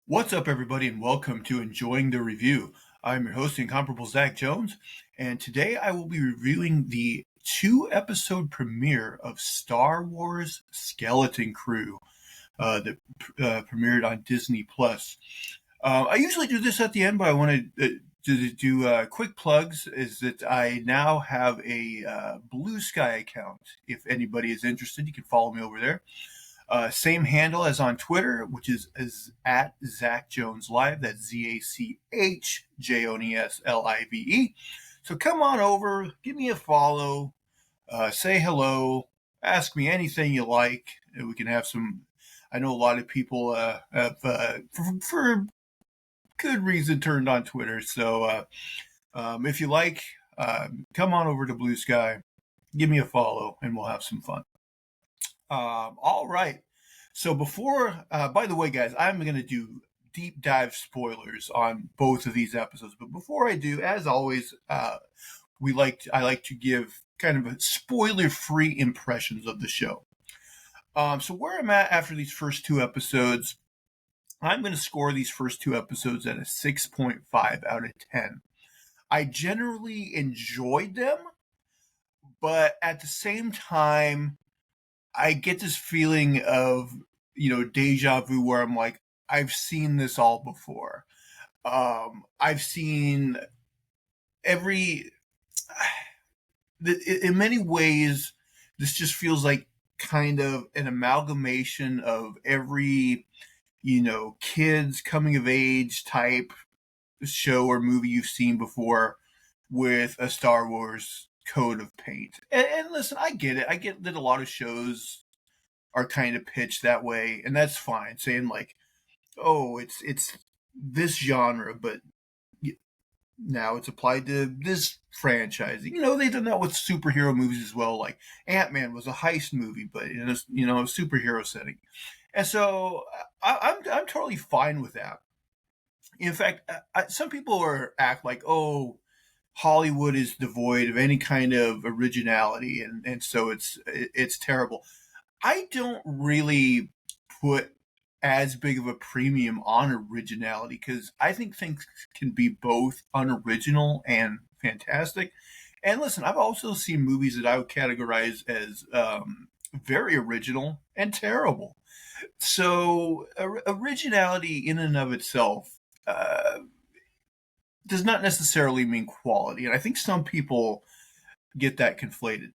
What's up, everybody, and welcome to Enjoying the Review. I'm your host, the incomparable Zach Jones, and today I will be reviewing the 2-episode premiere of Star Wars Skeleton Crew that premiered on Disney+. I usually do this at the end, but I want to do quick plugs, is that I now have a Blue Sky account. If anybody is interested, you can follow me over there. Same handle as on Twitter, which is at Zach Jones Live. That's ZachJonesLive. So come on over, give me a follow, say hello, ask me anything you like. We can have some. I know a lot of people have, for good reason, turned on Twitter. So if you like, come on over to Blue Sky, give me a follow, and we'll have some fun. All right. So before, by the way, guys, I'm going to do deep dive spoilers on both of these episodes. But before I do, as always, I like to give kind of a spoiler-free impressions of the show. So where I'm at after these first 2 episodes, I'm going to score these first 2 episodes at a 6.5 out of 10. I generally enjoyed them, but at the same time, I get this feeling of, deja vu where I'm like, I've seen this all before. I've seen in many ways, this just feels like kind of an amalgamation of every, kids coming of age type show or movie you've seen before with a Star Wars coat of paint. And listen, I get it. I get that a lot of shows are kind of pitched that way, and that's fine. Saying like, oh, it's this genre, but now it's applied to this franchise. They've done that with superhero movies as well. Like Ant-Man was a heist movie, but in a superhero setting. And so I'm totally fine with that. In fact, some people act like, oh, Hollywood is devoid of any kind of originality, and so it's terrible. I don't really put as big of a premium on originality because I think things can be both unoriginal and fantastic. And listen, I've also seen movies that I would categorize as very original and terrible. So originality in and of itself does not necessarily mean quality. And I think some people get that conflated.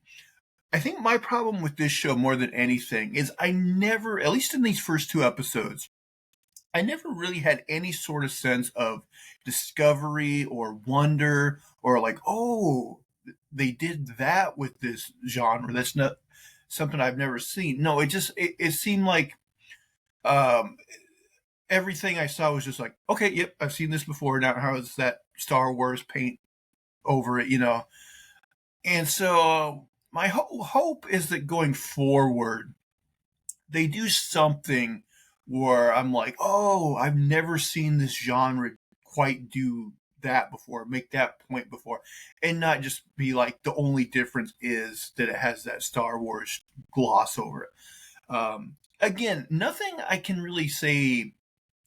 I think my problem with this show more than anything is I never, at least in these first 2 episodes, I never really had any sort of sense of discovery or wonder or like, oh, they did that with this genre. That's not something I've never seen. No, it seemed like everything I saw was just like, okay, yep, I've seen this before. Now how is that Star Wars paint over it, And so my hope is that going forward, they do something where I'm like, oh, I've never seen this genre quite do that before, make that point before, and not just be like the only difference is that it has that Star Wars gloss over it. Again, nothing I can really say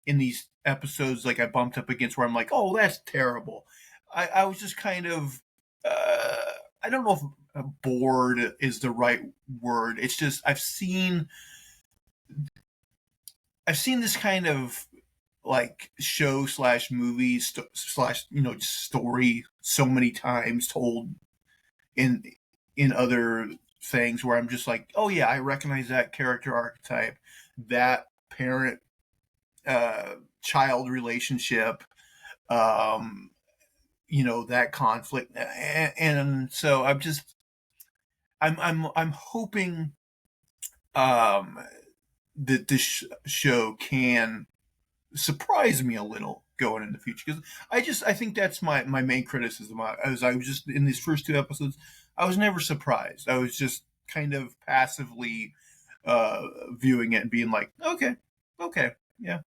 in these episodes like I bumped up against where I'm like, oh, that's terrible. I was just kind of, I don't know if bored is the right word. It's just I've seen this kind of like show / movie / story so many times told in other things where I'm just like, oh yeah, I recognize that character archetype, that parent child relationship, that conflict, and so I'm hoping that this show can surprise me a little going in the future, because I think that's my main criticism. As I was just in these first 2 episodes, I was never surprised. I was just kind of passively viewing it and being like, okay, yeah.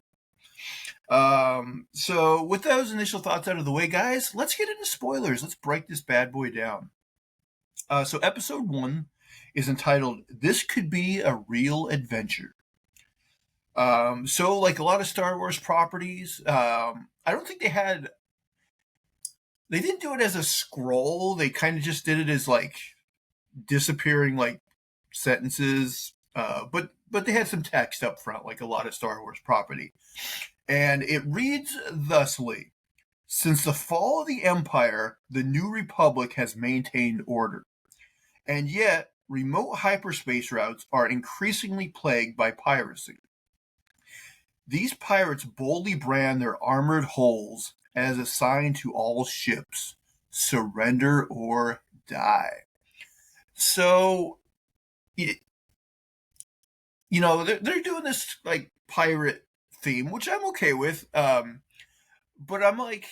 So with those initial thoughts out of the way, guys, let's get into spoilers. Let's break this bad boy down. So episode 1 is entitled "This Could Be a Real Adventure." So like a lot of Star Wars properties, I don't think they didn't do it as a scroll. They kind of just did it as like disappearing like sentences. But they had some text up front, like a lot of Star Wars property. And it reads thusly: Since the fall of the Empire, the New Republic has maintained order. And yet, remote hyperspace routes are increasingly plagued by piracy. These pirates boldly brand their armored hulls as a sign to all ships: surrender or die. So, they're doing this like pirate theme, which I'm okay with. But I'm like,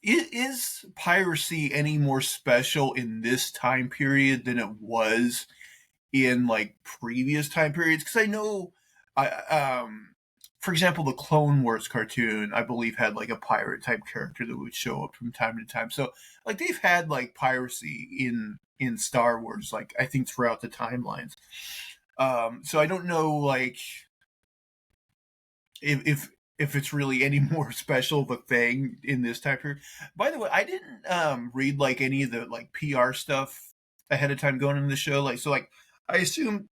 is piracy any more special in this time period than it was in like previous time periods? Because I know, for example, the Clone Wars cartoon, I believe, had like a pirate type character that would show up from time to time. So like they've had like piracy in Star Wars, like I think throughout the timelines. So I don't know like if it's really any more special of a thing in this time period. By the way, I didn't read like any of the like PR stuff ahead of time going into the show. Like I assume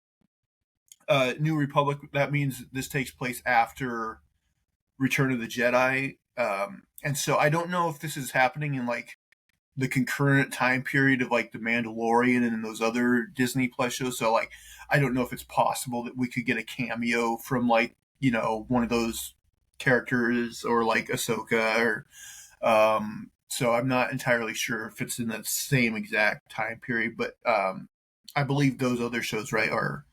New Republic, that means this takes place after Return of the Jedi. And so I don't know if this is happening in like the concurrent time period of like The Mandalorian and those other Disney Plus shows. So like I don't know if it's possible that we could get a cameo from like, one of those characters or like Ahsoka or so I'm not entirely sure if it's in that same exact time period, but I believe those other shows, right, are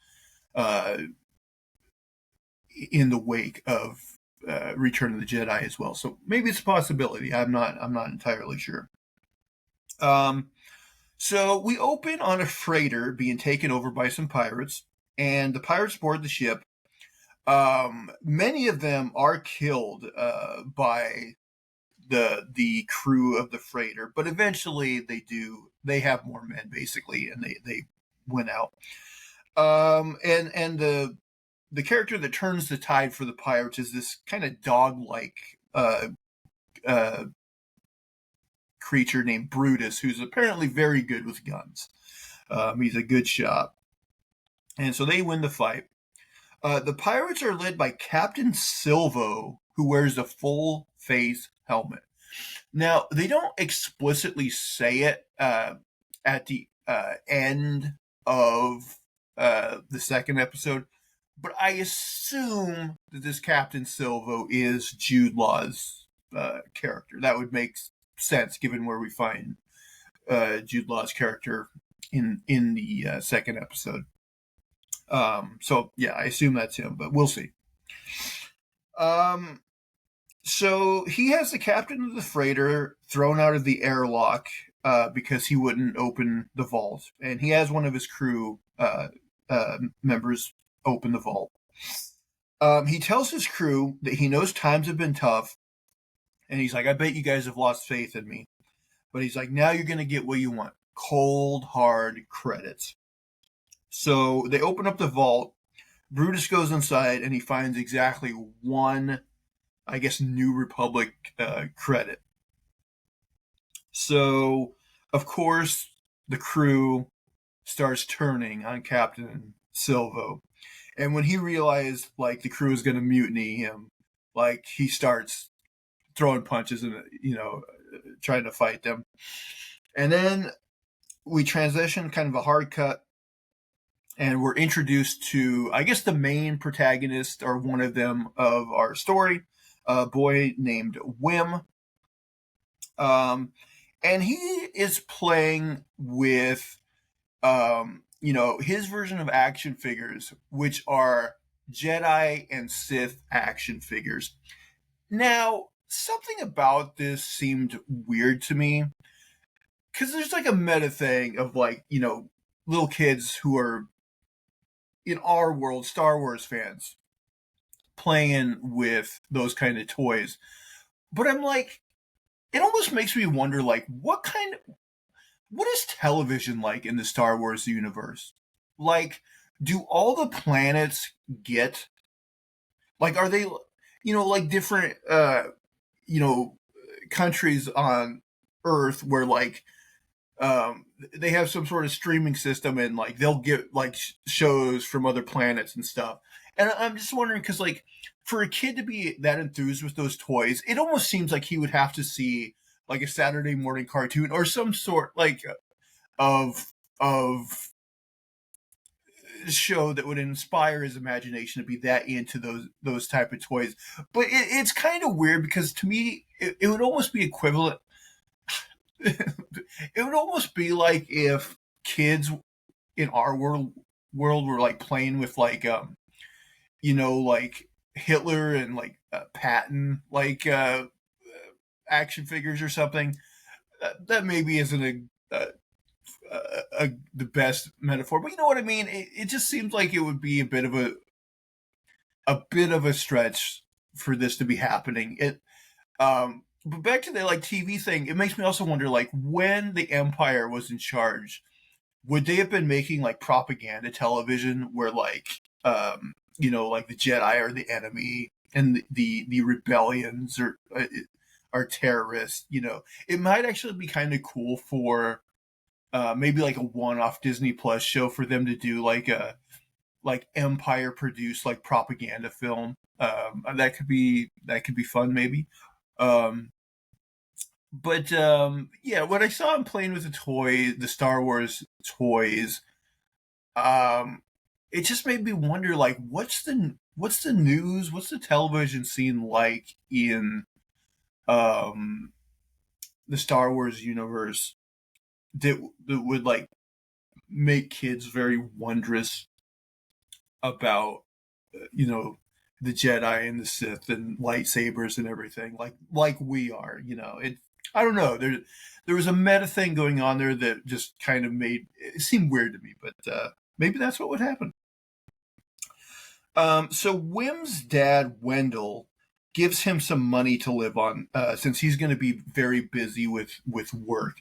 uh, in the wake of Return of the Jedi as well. So maybe it's a possibility. I'm not entirely sure. Um, so we open on a freighter being taken over by some pirates, and the pirates board the ship. Many of them are killed by the crew of the freighter, but eventually they have more men basically, and they win out. And the character that turns the tide for the pirates is this kind of dog like uh, creature named Brutus, who's apparently very good with guns. He's a good shot, and so they win the fight. The pirates are led by Captain Silvo, who wears a full face helmet. Now, they don't explicitly say it at the end of the second episode, but I assume that this Captain Silvo is Jude Law's character. That would make sense given where we find Jude Law's character in the second episode. So yeah, I assume that's him, but we'll see. So he has the captain of the freighter thrown out of the airlock because he wouldn't open the vault, and he has one of his crew members open the vault. He tells his crew that he knows times have been tough, and he's like, I bet you guys have lost faith in me. But he's like, now you're going to get what you want: cold, hard credits. So they open up the vault. Brutus goes inside, and he finds exactly one, I guess, New Republic credit. So, of course, the crew starts turning on Captain Silvo. And when he realized, like, the crew is going to mutiny him, like, he starts throwing punches and, trying to fight them. And then we transition kind of a hard cut, and we're introduced to, I guess, the main protagonist, or one of them, of our story, a boy named Wim. And he is playing with, his version of action figures, which are Jedi and Sith action figures. Now, something about this seemed weird to me, because there's like a meta thing of like, little kids who are, in our world, Star Wars fans, playing with those kind of toys. But I'm like, it almost makes me wonder, like, what is television like in the Star Wars universe? Like, do all the planets get Like, are they, like different, you know, countries on Earth where like they have some sort of streaming system and like they'll get like shows from other planets and stuff. And I'm just wondering because like for a kid to be that enthused with those toys, it almost seems like he would have to see like a Saturday morning cartoon or some sort like of show that would inspire his imagination to be that into those type of toys. But it's kind of weird because to me it would almost be equivalent. It would almost be like if kids in our world were like playing with like like Hitler and like Patton like action figures or something. That maybe isn't the best metaphor, but you know what I mean. It just seems like it would be a bit of a stretch for this to be happening. But back to the like TV thing, it makes me also wonder like when the Empire was in charge, would they have been making like propaganda television where like like the Jedi are the enemy and the rebellions are terrorists. It might actually be kind of cool for maybe like a one-off Disney Plus show for them to do like a like Empire produced like propaganda film. That could be fun maybe. Um, but yeah, when I saw him playing with the Star Wars toys, um, it just made me wonder like what's the news, what's the television scene like in um the Star Wars universe that would like make kids very wondrous about you know the Jedi and the Sith and lightsabers and everything like we are. It. I don't know. There was a meta thing going on there that just kind of made it seem weird to me, but maybe that's what would happen. So Wim's dad Wendell gives him some money to live on since he's going to be very busy with work.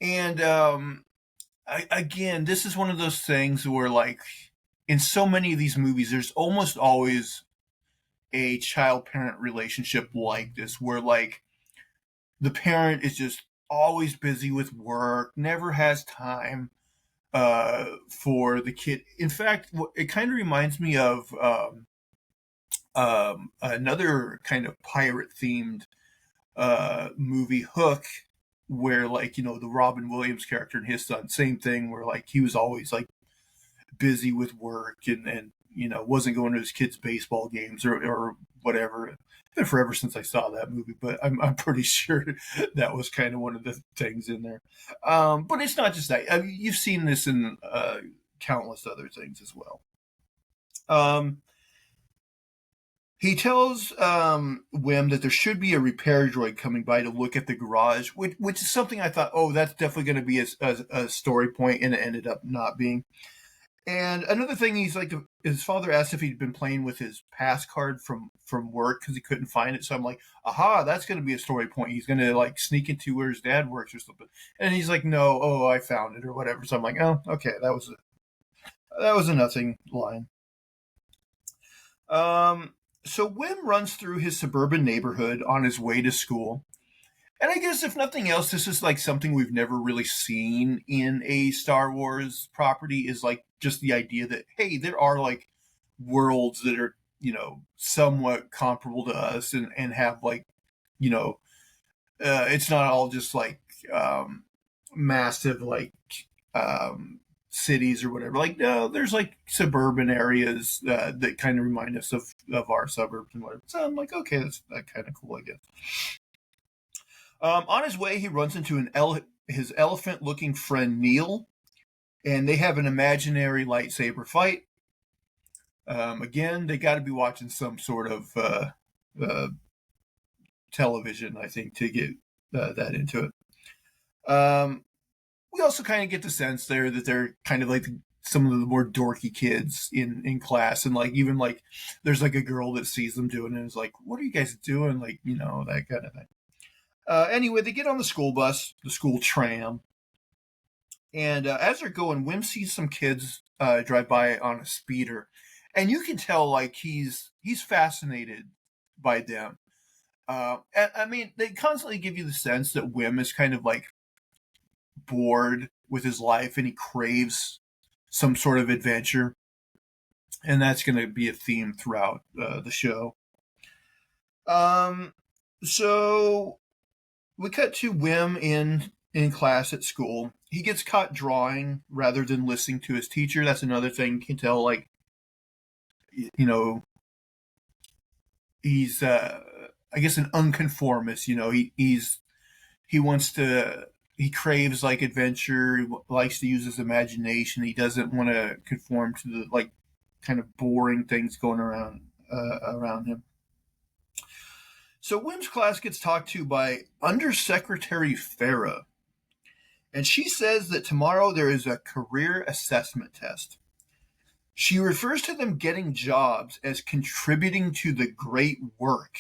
And again, this is one of those things where like in so many of these movies, there's almost always a child parent relationship like this, where like the parent is just always busy with work, never has time for the kid. In fact, it kind of reminds me of another kind of pirate themed movie, Hook, where like the Robin Williams character and his son, same thing, where like he was always like busy with work and wasn't going to his kids' baseball games or whatever. It's been forever since I saw that movie, but I'm pretty sure that was kind of one of the things in there. But it's not just that. I mean, you've seen this in countless other things as well. Um, he tells Wim that there should be a repair droid coming by to look at the garage, which is something I thought, oh, that's definitely going to be a story point, and it ended up not being. And another thing, he's like, his father asked if he'd been playing with his pass card from work because he couldn't find it. So I'm like, aha, that's going to be a story point. He's going to like sneak into where his dad works or something. And he's like, no, oh, I found it or whatever. So I'm like, oh, okay, that was a nothing line. So Wim runs through his suburban neighborhood on his way to school. And I guess if nothing else, this is like something we've never really seen in a Star Wars property, is like just the idea that, hey, there are like worlds that are, somewhat comparable to us and have like, you know, it's not all just like massive like cities or whatever. Like, no, there's like suburban areas that kind of remind us of our suburbs and whatever. So I'm like, okay, that's that kind of cool, I guess. On his way, he runs into his elephant-looking friend Neil, and they have an imaginary lightsaber fight. Again, they got to be watching some sort of uh, television, I think, to get that into it. We also kind of get the sense there that they're kind of like some of the more dorky kids in class, and like even like there's like a girl that sees them doing it and is like, "What are you guys doing?" Like that kind of thing. Anyway, they get on the school bus, the school tram, and as they're going, Wim sees some kids drive by on a speeder. and you can tell like he's fascinated by them. And I mean, they constantly give you the sense that Wim is kind of like bored with his life and he craves some sort of adventure, and that's going to be a theme throughout the show. So we cut to Wim in class at school. He gets caught drawing rather than listening to his teacher. That's another thing you can tell. Like, you know, he's I guess an unconformist. You know, he wants to. He craves like adventure. He likes to use his imagination. He doesn't want to conform to the like kind of boring things going around him. So Wim's class gets talked to by Undersecretary Farah, and she says that tomorrow there is a career assessment test. She refers to them getting jobs as contributing to the great work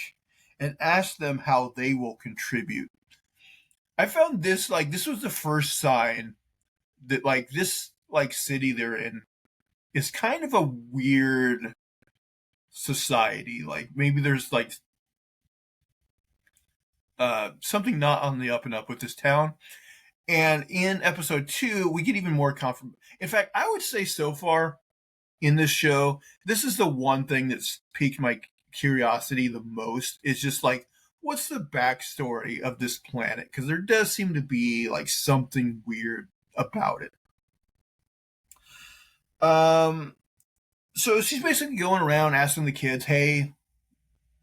and asks them how they will contribute. I found this like this was the first sign that like this like city they're in is kind of a weird society. Like maybe there's like something not on the up and up with this town. And in episode 2, we get even more confirmation. In fact, I would say so far in this show, this is the one thing that's piqued my curiosity the most. Is just like, what's the backstory of this planet? Because there does seem to be like something weird about it. So she's basically going around asking the kids, "Hey,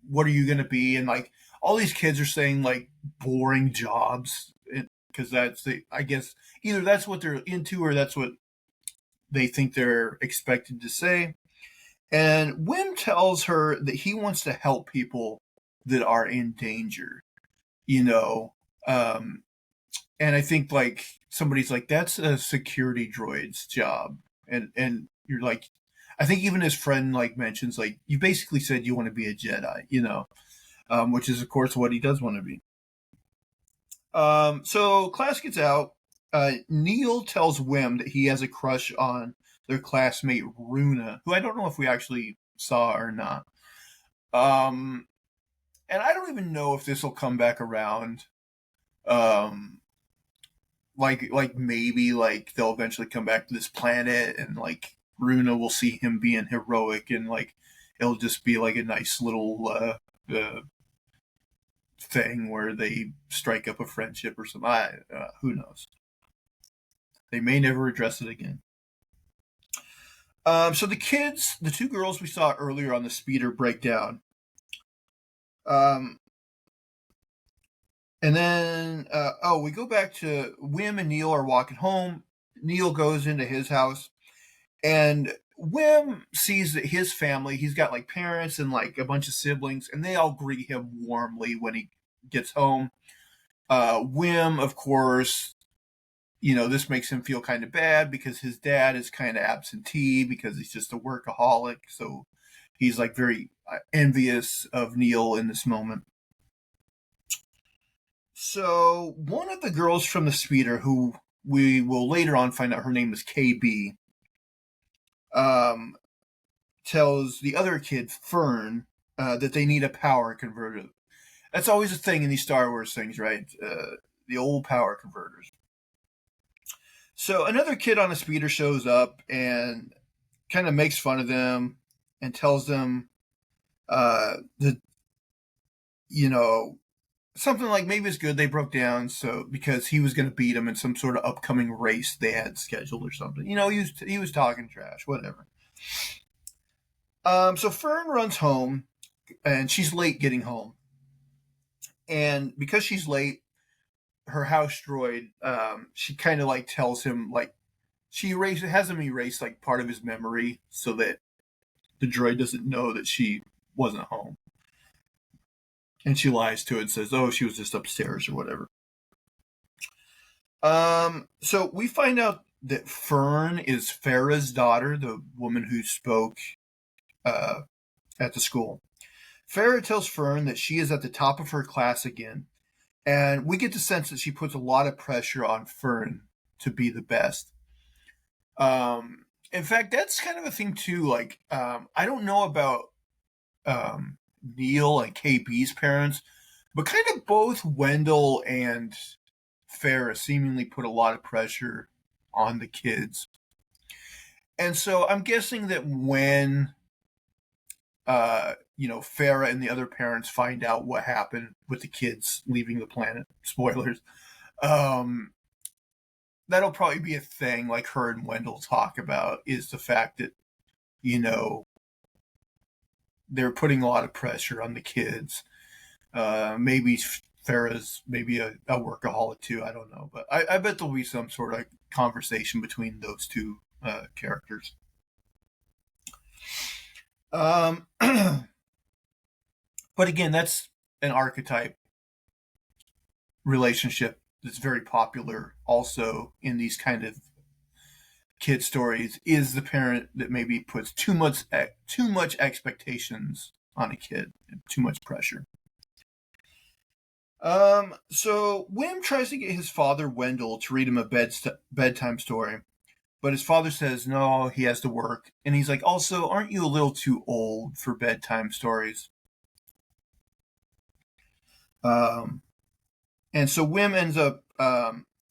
what are you going to be?" And like all these kids are saying like boring jobs, because that's I guess either that's what they're into or that's what they think they're expected to say. And Wim tells her that he wants to help people that are in danger, you know. And I think like somebody's like, that's a security droid's job. And you're like, I think even his friend like mentions like, you basically said you want to be a Jedi, you know, which is of course what he does want to be. So class gets out. Neil tells Wim that he has a crush on their classmate Runa, who I don't know if we actually saw or not. And I don't even know if this will come back around. Like maybe like they'll eventually come back to this planet and like Runa will see him being heroic and like it'll just be like a nice little thing where they strike up a friendship or something. Who knows? They may never address it again. So the kids, the two girls we saw earlier on the speeder break down. And then, we go back to Wim and Neil are walking home. Neil goes into his house, and Wim sees that his family, he's got like parents and like a bunch of siblings, and they all greet him warmly when he gets home. Wim, of course, you know, this makes him feel kind of bad because his dad is kind of absentee because he's just a workaholic. So he's like very envious of Neil in this moment. So one of the girls from the speeder, who we will later on find out her name is KB, tells the other kid, Fern, that they need a power converter. That's always a thing in these Star Wars things, right? The old power converters. So another kid on a speeder shows up and kind of makes fun of them and tells them that, you know, something like maybe it's good they broke down so because he was going to beat him in some sort of upcoming race they had scheduled or something. You know, he was talking trash, whatever. So Fern runs home and she's late getting home. And because she's late, her house droid, she kind of like tells him like has him erase like part of his memory so that the droid doesn't know that she wasn't home. And she lies to it and says, "Oh, she was just upstairs or whatever." So we find out that Fern is Farah's daughter, the woman who spoke at the school. Farah tells Fern that she is at the top of her class again, and we get the sense that she puts a lot of pressure on Fern to be the best. In fact, that's kind of a thing too. Like, I don't know about Neil and KB's parents, but kind of both Wendell and Farrah seemingly put a lot of pressure on the kids. And so I'm guessing that when Farrah and the other parents find out what happened with the kids leaving the planet, spoilers, um, that'll probably be a thing like her and Wendell talk about, is the fact that, you know, they're putting a lot of pressure on the kids. Maybe Farrah's maybe a workaholic too. I don't know, but I bet there'll be some sort of conversation between those two characters. But again, that's an archetype relationship that's very popular also in these kind of kid stories, is the parent that maybe puts too much expectations on a kid, too much pressure. So Wim tries to get his father Wendell to read him a bedtime story, but his father says no, he has to work, and he's like, also, aren't you a little too old for bedtime stories? And so Wim ends up,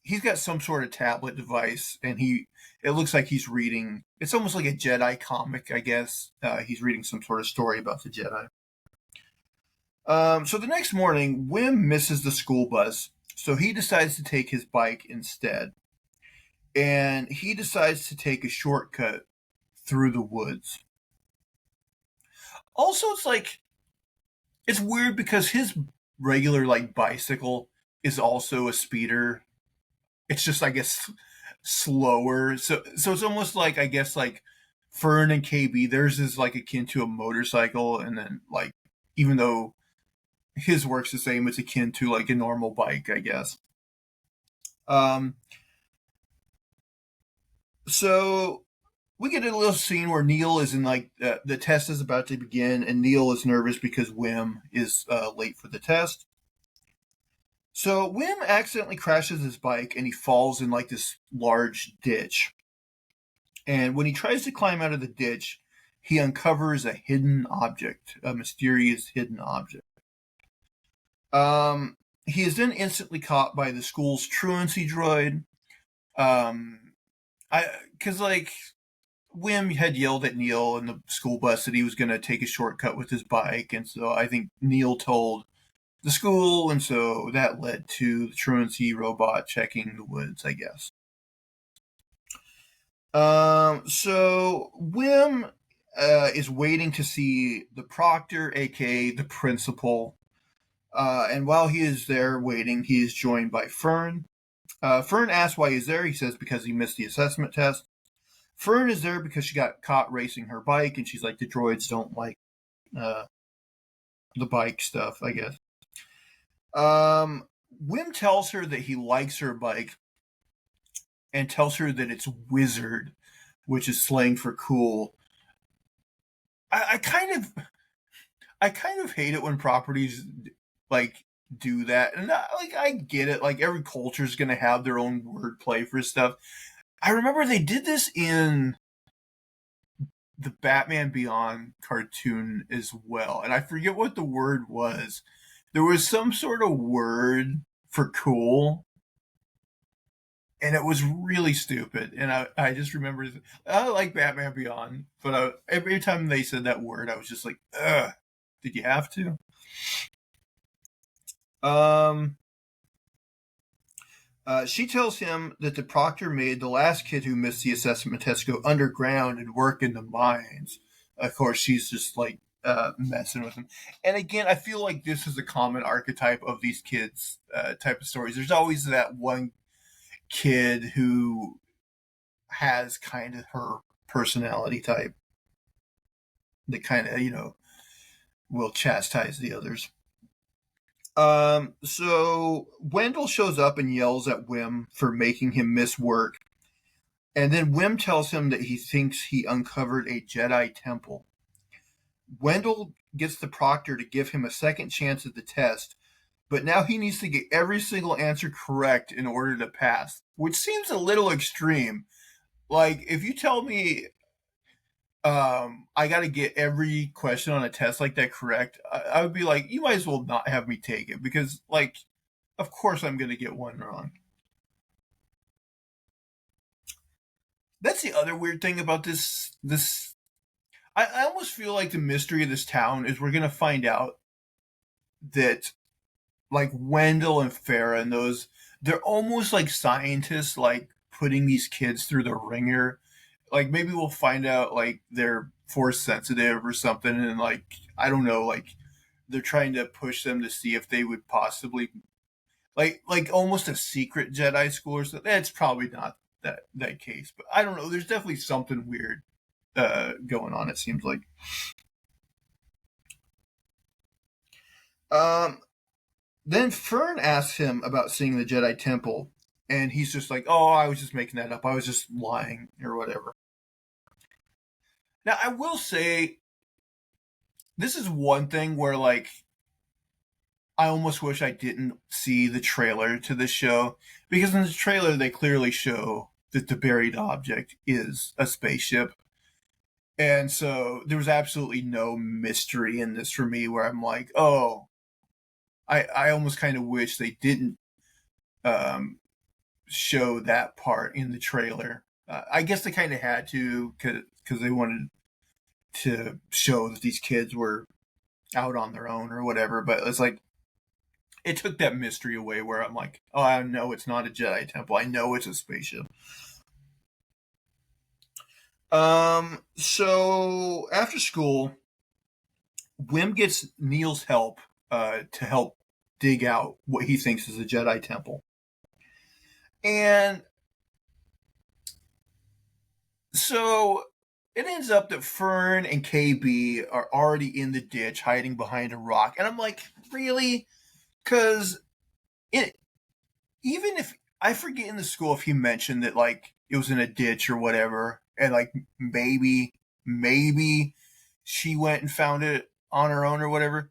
he's got some sort of tablet device, and it looks like he's reading, it's almost like a Jedi comic, I guess. He's reading some sort of story about the Jedi. So the next morning, Wim misses the school bus, so he decides to take his bike instead. And he decides to take a shortcut through the woods. Also, it's weird because his regular bicycle is also a speeder. It's just, I guess, slower. So it's almost like, I guess, like Fern and KB, theirs is akin to a motorcycle, and then even though his works the same, it's akin to a normal bike, I guess. So we get a little scene where Neil is in the test is about to begin, and Neil is nervous because Wim is late for the test. So Wim accidentally crashes his bike and he falls in this large ditch. And when he tries to climb out of the ditch, he uncovers a hidden object, a mysterious hidden object. He is then instantly caught by the school's truancy droid. Because Wim had yelled at Neil in the school bus that he was going to take a shortcut with his bike, and so I think Neil told the school, and so that led to the truancy robot checking the woods, I guess. So Wim is waiting to see the proctor, aka the principal, and while he is there waiting, he is joined by Fern. Fern asks why he's there. He says because he missed the assessment test. Fern is there because she got caught racing her bike, and she's like, the droids don't like the bike stuff, I guess. Wim tells her that he likes her bike and tells her that it's wizard, which is slang for cool. I kind of hate it when properties do that, and I get it. Every culture is gonna have their own wordplay for stuff. I remember they did this in the Batman Beyond cartoon as well, and I forget what the word was. There was some sort of word for cool, and it was really stupid. And I just remember, I like Batman Beyond, but every time they said that word, I was just like, ugh, did you have to? She tells him that the proctor made the last kid who missed the assessment test go underground and work in the mines. Of course, she's just messing with him. And again, I feel like this is a common archetype of these kids type of stories. There's always that one kid who has kind of her personality type that kind of, will chastise the others. So Wendell shows up and yells at Wim for making him miss work. And then Wim tells him that he thinks he uncovered a Jedi temple. Wendell gets the proctor to give him a second chance at the test, but now he needs to get every single answer correct in order to pass, which seems a little extreme. Like, if you tell me I got to get every question on a test like that correct, I would be like, you might as well not have me take it because, like, of course I'm going to get one wrong. That's the other weird thing about this. I almost feel like the mystery of this town is we're going to find out that, like, Wendell and Farah and those, they're almost like scientists, like putting these kids through the ringer. Like, maybe we'll find out like they're force sensitive or something, and, like, I don't know, like they're trying to push them to see if they would possibly, like almost a secret Jedi school or something. That's probably not that case, but I don't know. There's definitely something weird going on. It seems like. Um, Then Fern asks him about seeing the Jedi Temple, and he's just like, "Oh, I was just making that up. I was just lying or whatever." Now, I will say this is one thing where, like, I almost wish I didn't see the trailer to this show, because in the trailer they clearly show that the buried object is a spaceship. And so there was absolutely no mystery in this for me where I'm like, oh, I almost kind of wish they didn't um, show that part in the trailer. I guess they kind of had to because they wanted to show that these kids were out on their own or whatever. But it's like it took that mystery away where I'm like, oh, I know it's not a Jedi temple. I know it's a spaceship. So after school, Wim gets Neil's help to help dig out what he thinks is a Jedi temple. And so it ends up that Fern and KB are already in the ditch hiding behind a rock. And I'm like, really? Because it, even if I forget in the school if he mentioned that, like, it was in a ditch or whatever, and, like, maybe she went and found it on her own or whatever.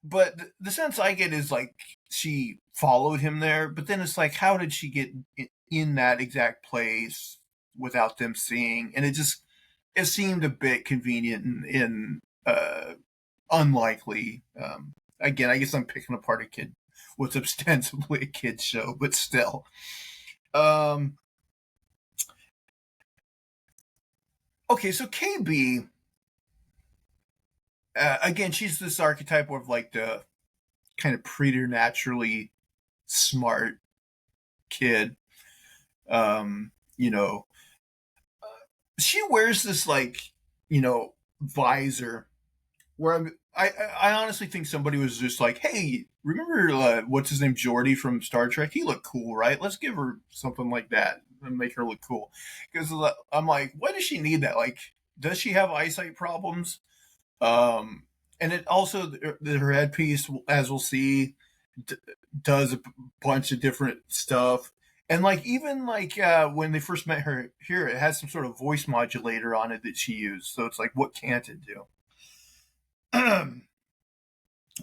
But the sense I get is like she followed him there, but then it's like, how did she get in that exact place without them seeing? And it seemed a bit convenient and unlikely. Again, I guess I'm picking apart a kid, what's ostensibly a kid's show, but still. Um, okay, so KB, again, she's this archetype of, like, the kind of preternaturally smart kid. Um, you know, she wears this, like, visor where I honestly think somebody was just like, hey, remember what's his name, Geordi from Star Trek? He looked cool, right? Let's give her something like that and make her look cool. Because I'm like, why does she need that? Like, does she have eyesight problems? Um, and it also, her headpiece, as we'll see, d- does a bunch of different stuff. And, like, even like when they first met her here, it has some sort of voice modulator on it that she used. So it's like, what can't it do?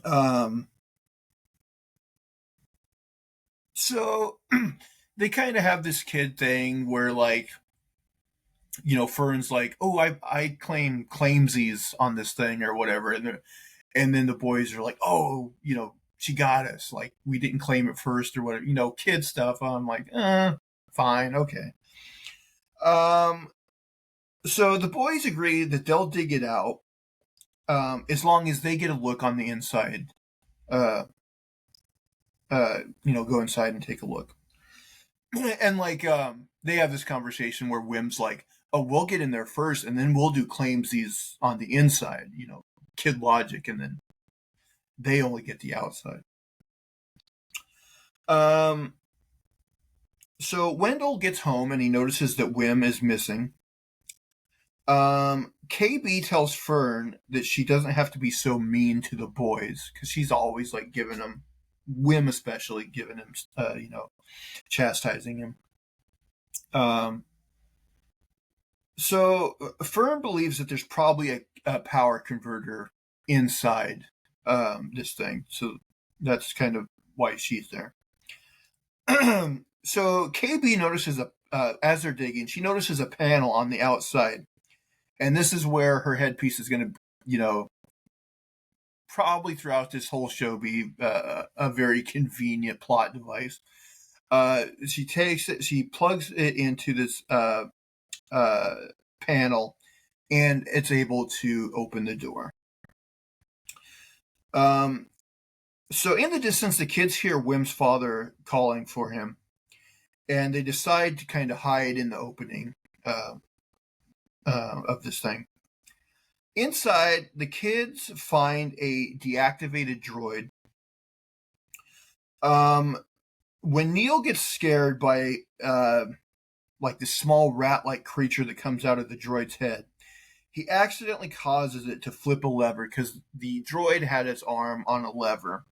um, so they kind of have this kid thing where, like, Fern's like, oh, I claim claimsies on this thing or whatever, and then the boys are like, oh, she got us. Like, we didn't claim it first or whatever, kid stuff. I'm like, fine, okay. Um, so the boys agree that they'll dig it out, as long as they get a look on the inside. Uh, go inside and take a look. And, like, they have this conversation where Wim's like, oh, we'll get in there first, and then we'll do claimsies on the inside. Kid logic, and then they only get the outside. Um, so Wendell gets home and he notices that Wim is missing. KB tells Fern that she doesn't have to be so mean to the boys because she's always, like, giving them, Wim especially, giving him, chastising him. Um, so Fern believes that there's probably a power converter inside this thing. So that's kind of why she's there. So KB notices as they're digging, she notices a panel on the outside, and this is where her headpiece is going to, probably throughout this whole show be a very convenient plot device. She takes it, she plugs it into this panel, and it's able to open the door. So in the distance, the kids hear Wim's father calling for him, and they decide to kind of hide in the opening of this thing. Inside, the kids find a deactivated droid. When Neil gets scared by like this small rat-like creature that comes out of the droid's head, he accidentally causes it to flip a lever because the droid had its arm on a lever.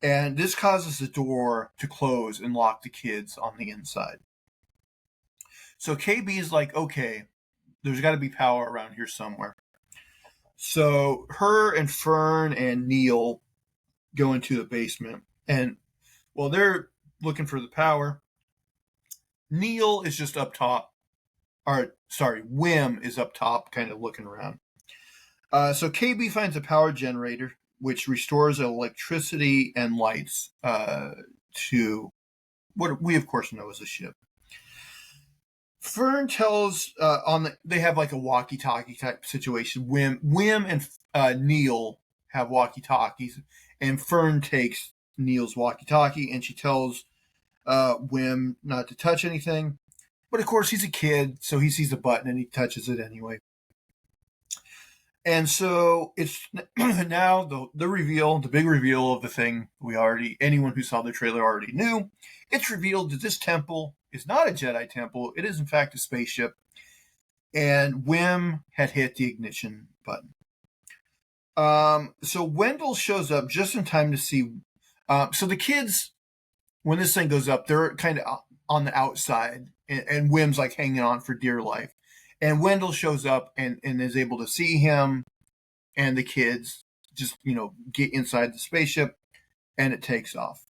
And this causes the door to close and lock the kids on the inside. So KB is like, okay, there's got to be power around here somewhere. So her and Fern and Neil go into the basement. And while they're looking for the power, Neil is just up top. Wim is up top, kind of looking around. So KB finds a power generator, which restores electricity and lights to what we, of course, know as a ship. Fern tells they have like a walkie-talkie type situation. Wim and Neil have walkie-talkies, and Fern takes Neil's walkie-talkie, and she tells Wim not to touch anything. But of course, he's a kid, so he sees a button and he touches it anyway. And so it's now the reveal, the big reveal of the thing anyone who saw the trailer already knew. It's revealed that this temple is not a Jedi temple. It is, in fact, a spaceship. And Wim had hit the ignition button. So Wendell shows up just in time to see. So the kids, when this thing goes up, they're kind of on the outside. And Wim's like hanging on for dear life. And Wendell shows up and is able to see him and the kids just, get inside the spaceship, and it takes off.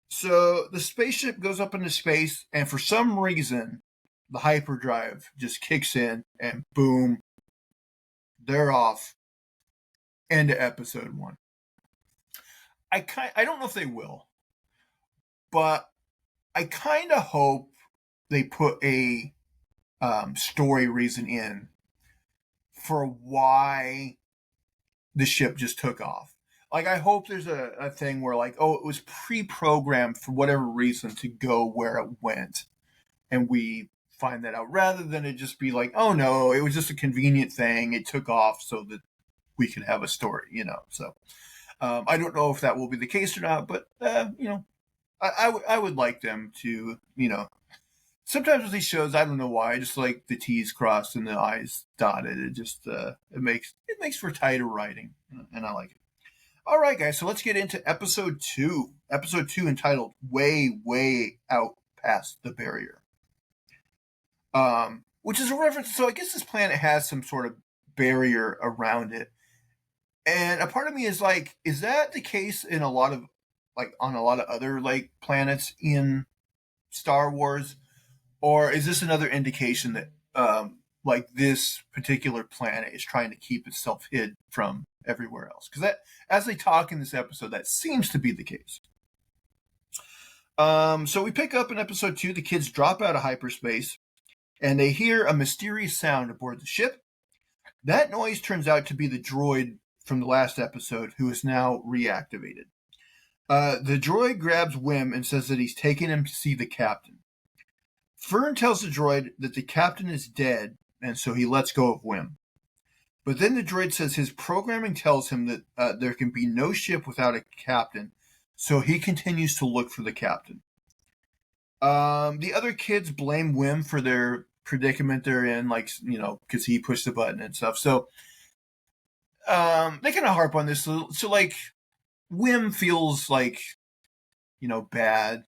So the spaceship goes up into space, and for some reason, the hyperdrive just kicks in, and boom, they're off. End of episode 1. I don't know if they will, but I kind of hope they put a story reason in for why the ship just took off. Like, I hope there's a thing where, like, it was pre-programmed for whatever reason to go where it went, and we find that out, rather than it just be like, oh no, it was just a convenient thing, it took off so that we could have a story, So I don't know if that will be the case or not, but I would like them to, sometimes with these shows, I don't know why, I just like the T's crossed and the I's dotted. It just it makes for tighter writing, and I like it. All right, guys, so let's get into episode 2. Episode 2 entitled "Way, Way Out Past the Barrier," which is a reference. So I guess this planet has some sort of barrier around it, and a part of me is like, is that the case in a lot of on a lot of other planets in Star Wars? Or is this another indication that, this particular planet is trying to keep itself hid from everywhere else? Because as they talk in this episode, that seems to be the case. So we pick up in episode 2, the kids drop out of hyperspace, and they hear a mysterious sound aboard the ship. That noise turns out to be the droid from the last episode, who is now reactivated. The droid grabs Wim and says that he's taking him to see the captain. Fern tells the droid that the captain is dead, and so he lets go of Wim. But then the droid says his programming tells him that there can be no ship without a captain, so he continues to look for the captain. The other kids blame Wim for their predicament they're in, because he pushed the button and stuff. So they kind of harp on this. So Wim feels bad.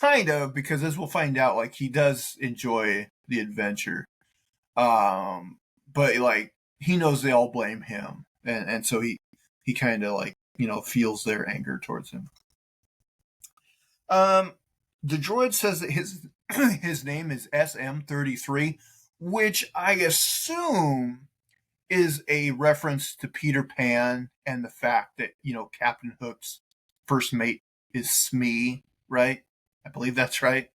Kind of, because as we'll find out, he does enjoy the adventure. But he knows they all blame him. And so he kind of feels their anger towards him. The droid says that his name is SM-33, which I assume is a reference to Peter Pan and the fact that, Captain Hook's first mate is Smee, right? I believe that's right.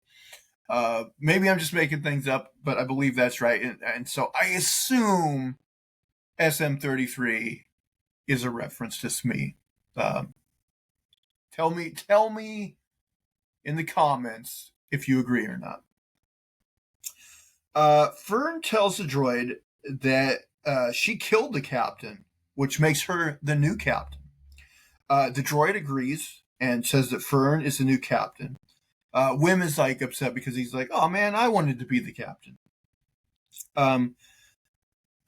Maybe I'm just making things up, but I believe that's right. And so I assume SM-33 is a reference to Smee. Tell me in the comments if you agree or not. Fern tells the droid that she killed the captain, which makes her the new captain. The droid agrees and says that Fern is the new captain. Wim is upset because he's like, "Oh man, I wanted to be the captain."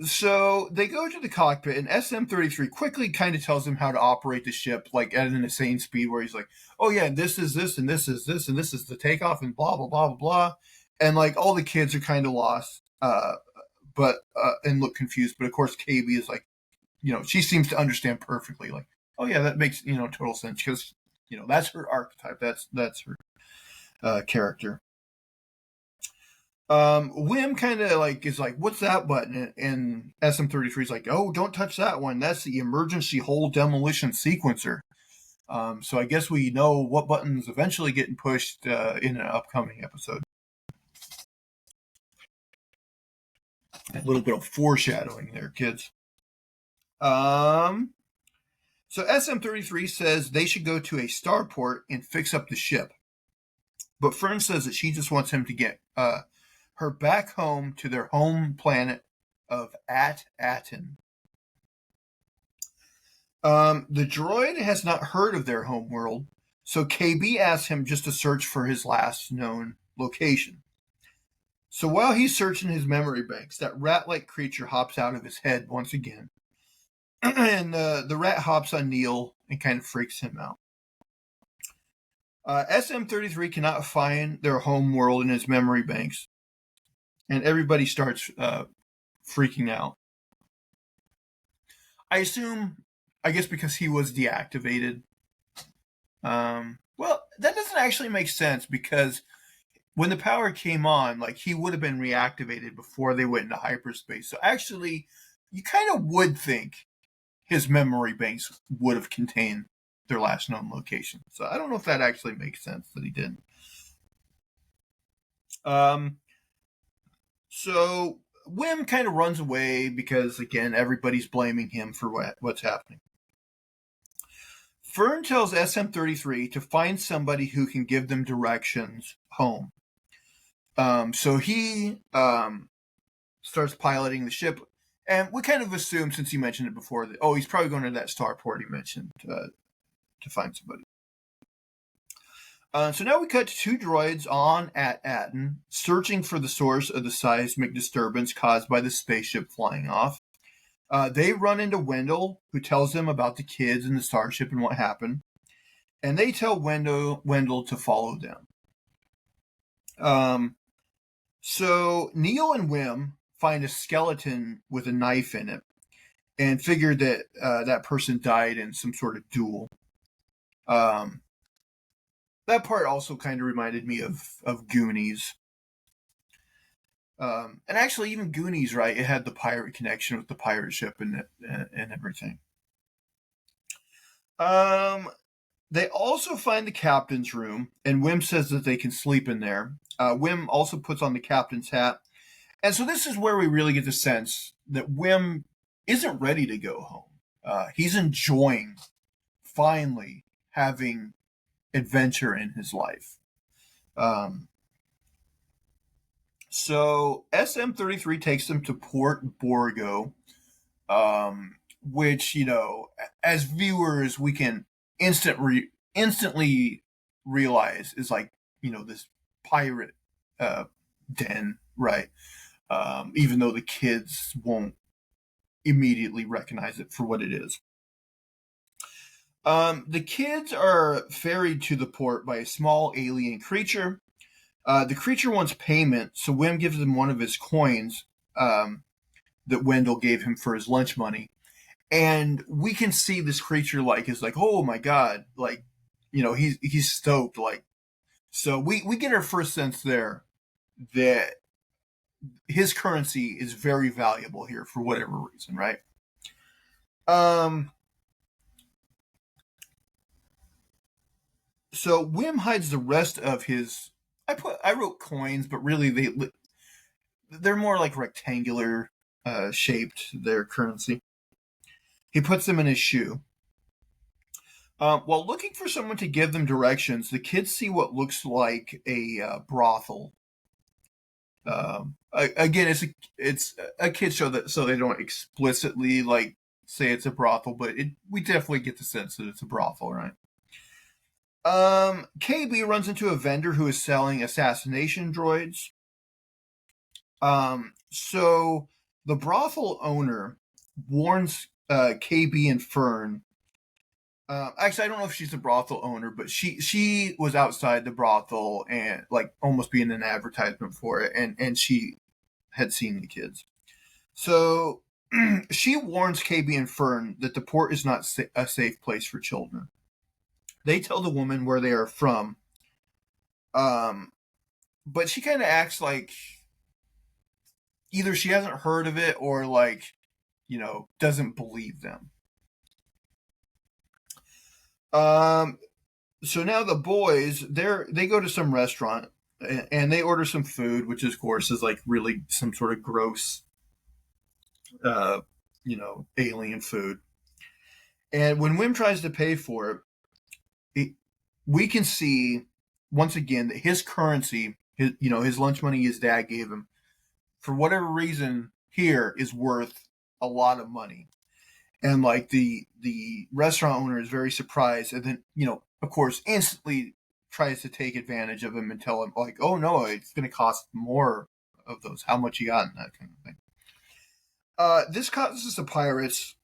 So they go to the cockpit, and SM-33 quickly kind of tells him how to operate the ship, at an insane speed, where he's like, "Oh yeah, this is this, and this is this, and this is the takeoff, and blah blah blah blah blah," and all the kids are kind of lost, but and look confused. But of course, KB is she seems to understand perfectly. Oh yeah, that makes total sense because that's her archetype. That's her character. Wim kind of is what's that button? And SM-33 is like, oh, don't touch that one. That's the emergency hull demolition sequencer. So I guess we know what buttons eventually getting pushed in an upcoming episode. A little bit of foreshadowing there, kids. So SM-33 says they should go to a starport and fix up the ship. But Fern says that she just wants him to get her back home to their home planet of Aten. The droid has not heard of their home world, so KB asks him just to search for his last known location. So while he's searching his memory banks, that rat-like creature hops out of his head once again. And the rat hops on Neil and kind of freaks him out. SM-33 cannot find their home world in his memory banks, and everybody starts freaking out. I guess because he was deactivated. Well, that doesn't actually make sense because when the power came on, he would have been reactivated before they went into hyperspace. So actually, you kind of would think his memory banks would have contained their last known location. So I don't know if that actually makes sense that he didn't. So Wim kind of runs away because, again, everybody's blaming him for what's happening. Fern tells SM-33 to find somebody who can give them directions home. So he starts piloting the ship, and we kind of assume, since he mentioned it before, that, he's probably going to that starport he mentioned to find somebody. So now we cut to two droids on at Aten, searching for the source of the seismic disturbance caused by the spaceship flying off. They run into Wendell, who tells them about the kids and the starship and what happened. And they tell Wendell to follow them. So Neil and Wim find a skeleton with a knife in it and figure that that person died in some sort of duel. That part also kind of reminded me of Goonies. And actually, even Goonies, right? It had the pirate connection with the pirate ship and everything. They also find the captain's room, and Wim says that they can sleep in there. Wim also puts on the captain's hat. And so this is where we really get the sense that Wim isn't ready to go home. He's enjoying, finally, having adventure in his life. So SM-33 takes them to Port Borgo, which, as viewers, we can instantly realize is this pirate den, right? Even though the kids won't immediately recognize it for what it is. The kids are ferried to the port by a small alien creature. The creature wants payment, so Wim gives them one of his coins that Wendell gave him for his lunch money. And we can see this creature is oh my god, he's stoked, So we get our first sense there that his currency is very valuable here for whatever reason, right? Um, so Wim hides the rest of his. I wrote coins, but really they're more like rectangular shaped. Their currency. He puts them in his shoe. While looking for someone to give them directions, the kids see what looks like a brothel. Again, it's a kid show that so they don't explicitly like say it's a brothel, but we definitely get the sense that it's a brothel, right? KB runs into a vendor who is selling assassination droids. So the brothel owner warns KB and Fern. Actually, I don't know if she's the brothel owner, but she was outside the brothel and like almost being an advertisement for it, and she had seen the kids. So she warns KB and Fern that the port is not a safe place for children. They tell the woman where they are from, but she kind of acts like either she hasn't heard of it or like doesn't believe them. So now the boys they go to some restaurant and they order some food, which of course is like really some sort of gross, alien food. And when Wim tries to pay for we can see once again that his currency, his lunch money his dad gave him, for whatever reason, here is worth a lot of money. And like the restaurant owner is very surprised, and then of course instantly tries to take advantage of him and tell him like, oh no, it's going to cost more of those. How much you got, and that kind of thing. This causes the pirates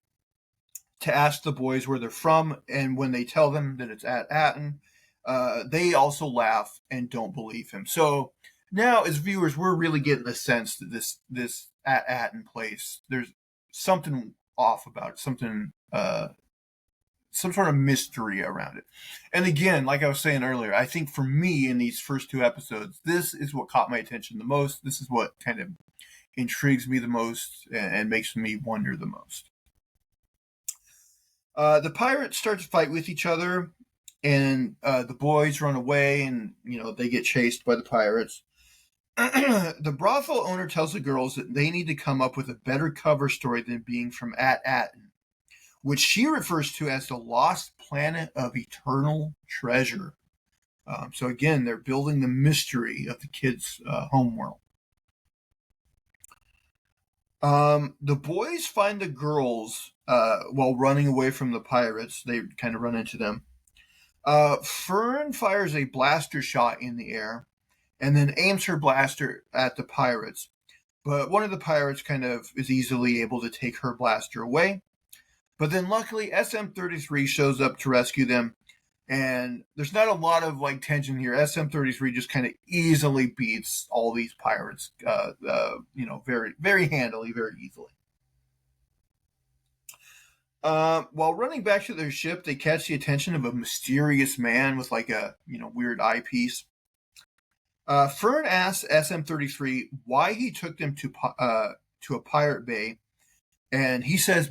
to ask the boys where they're from, and when they tell them that it's at Atten, they also laugh and don't believe him. So now, as viewers, we're really getting the sense that this at Atten place, there's something off about it, something, some sort of mystery around it. And again, like I was saying earlier, I think for me in these first two episodes, this is what caught my attention the most. This is what kind of intrigues me the most and makes me wonder the most. The pirates start to fight with each other, and the boys run away, and they get chased by the pirates. The brothel owner tells the girls that they need to come up with a better cover story than being from Atten, which she refers to as the lost planet of eternal treasure. So again, they're building the mystery of the kids' homeworld. The boys find the girls while running away from the pirates. They kind of run into them. Fern fires a blaster shot in the air and then aims her blaster at the pirates. But one of the pirates kind of is easily able to take her blaster away. But then luckily SM-33 shows up to rescue them. And there's not a lot of like tension here. SM-33 just kind of easily beats all these pirates, very, very handily, very easily. While running back to their ship, they catch the attention of a mysterious man with like a weird eyepiece. Fern asks SM-33 why he took them to a pirate bay, and he says,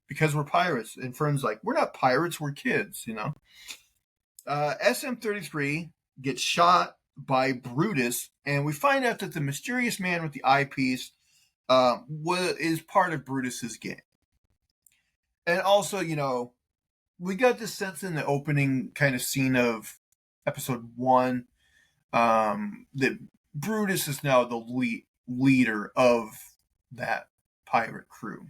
because we're pirates. And Fern's like, we're not pirates, we're kids, SM-33 gets shot by Brutus, and we find out that the mysterious man with the eyepiece is part of Brutus's gang. And also, we got this sense in the opening kind of scene of episode 1 that Brutus is now the leader of that pirate crew.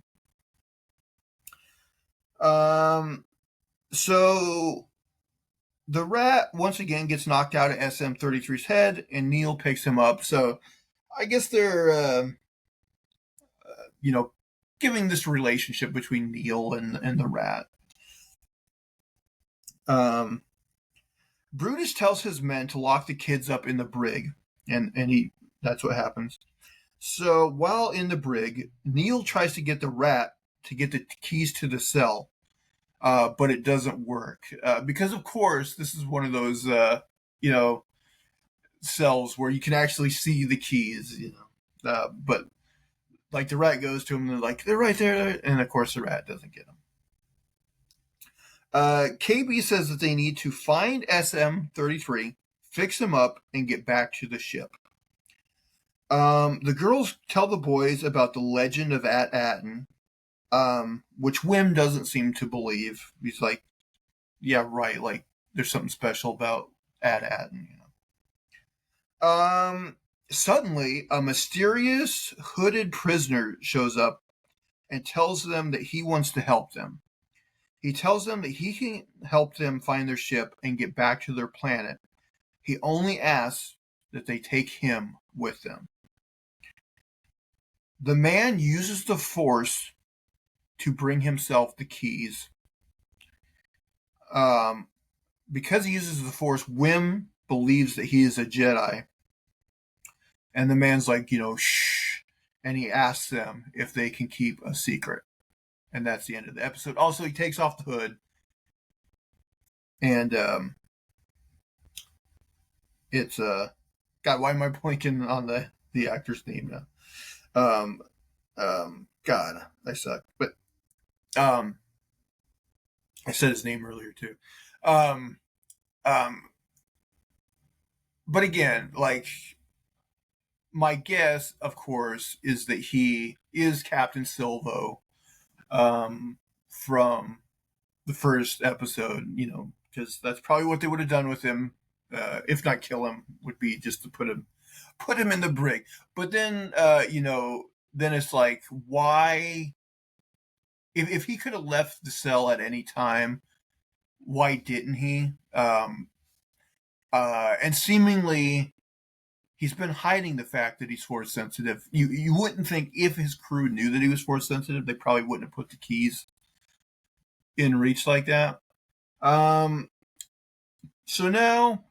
So the rat once again gets knocked out of SM-33's head, and Neil picks him up. So I guess they're, giving this relationship between Neil and the rat. Brutus tells his men to lock the kids up in the brig, and that's what happens. So while in the brig, Neil tries to get the rat to get the keys to the cell, but it doesn't work because, of course, this is one of those cells where you can actually see the keys. But like the rat goes to him and they're like, they're right there, and of course the rat doesn't get them. KB says that they need to find SM-33, fix him up, and get back to the ship. The girls tell the boys about the legend of At-Aten, which Wim doesn't seem to believe. He's like, yeah, right, like, there's something special about At-Aten, Suddenly, a mysterious hooded prisoner shows up and tells them that he wants to help them. He tells them that he can help them find their ship and get back to their planet. He only asks that they take him with them. The man uses the Force to bring himself the keys. Because he uses the Force, Wim believes that he is a Jedi. And the man's like, shh. And he asks them if they can keep a secret. And that's the end of the episode. Also, he takes off the hood. And it's God, why am I blanking on the actor's name now? God, I suck. But I said his name earlier too. But again, like, my guess, of course, is that he is Captain Silvo from the first episode, because that's probably what they would have done with him, if not kill him, would be just to put him in the brig. But then, then it's like, why, if he could have left the cell at any time, why didn't he? And seemingly, he's been hiding the fact that he's Force sensitive. You wouldn't think if his crew knew that he was Force sensitive, they probably wouldn't have put the keys in reach like that. So now,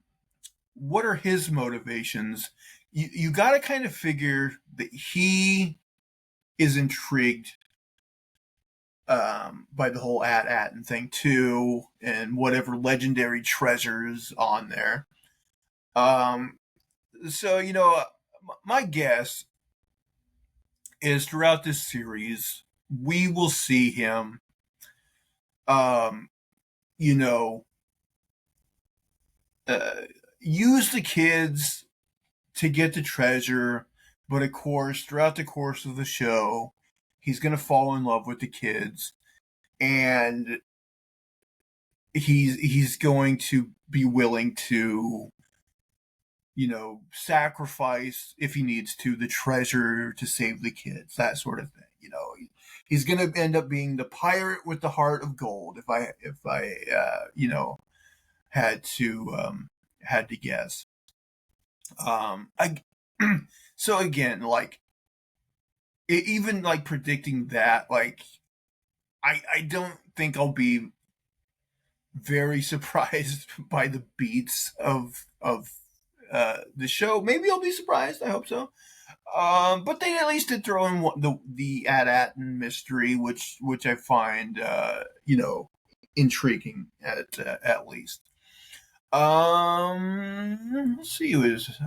what are his motivations? You got to kind of figure that he is intrigued by the whole At-Aten thing too, and whatever legendary treasures on there. So, my guess is throughout this series, we will see him, use the kids to get the treasure. But of course, throughout the course of the show, he's going to fall in love with the kids. And he's going to be willing to, sacrifice, if he needs to, the treasure to save the kids, that sort of thing. He's going to end up being the pirate with the heart of gold. If I had to guess. So again, like, even like predicting that, like, I don't think I'll be very surprised by the beats of the show. Maybe I'll be surprised. I hope so. But they at least did throw in the At-Aten mystery, which I find intriguing at least. Let's see.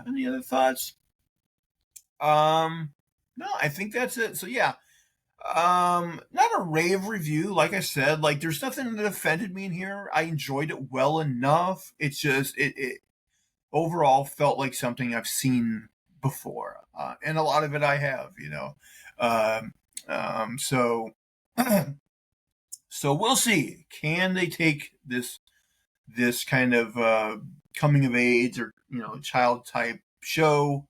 Any other thoughts? No, I think that's it. So yeah. Not a rave review, like I said. Like, there's nothing that offended me in here. I enjoyed it well enough. It's just it overall felt like something I've seen before, and a lot of it I have. So so we'll see. Can they take this kind of coming of age or child type show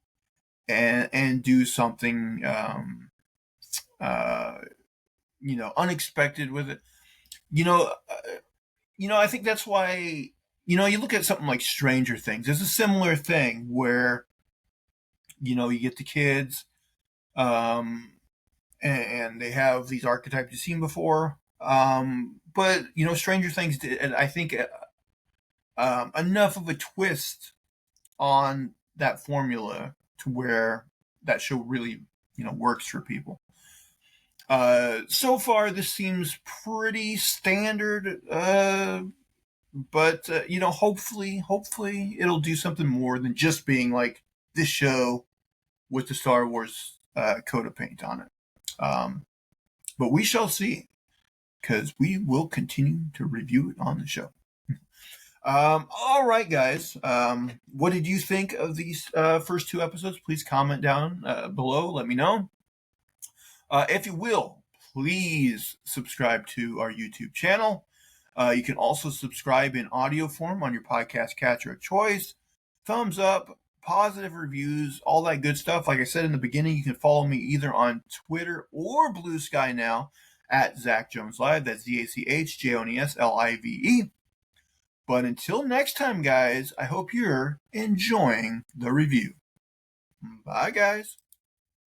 and do something unexpected with it? I think that's why, you look at something like Stranger Things. There's a similar thing where, you get the kids, and they have these archetypes you've seen before. But, Stranger Things did, I think, enough of a twist on that formula to where that show really, works for people. So far, this seems pretty standard But hopefully it'll do something more than just being like this show with the Star Wars coat of paint on it. But we shall see, because we will continue to review it on the show. All right, guys. What did you think of these first two episodes? Please comment down below. Let me know. If you will, please subscribe to our YouTube channel. You can also subscribe in audio form on your podcast catcher of choice. Thumbs up, positive reviews, all that good stuff. Like I said in the beginning, you can follow me either on Twitter or Blue Sky now at Zach Jones Live. That's ZachJonesLive. But until next time, guys, I hope you're enjoying the review. Bye, guys.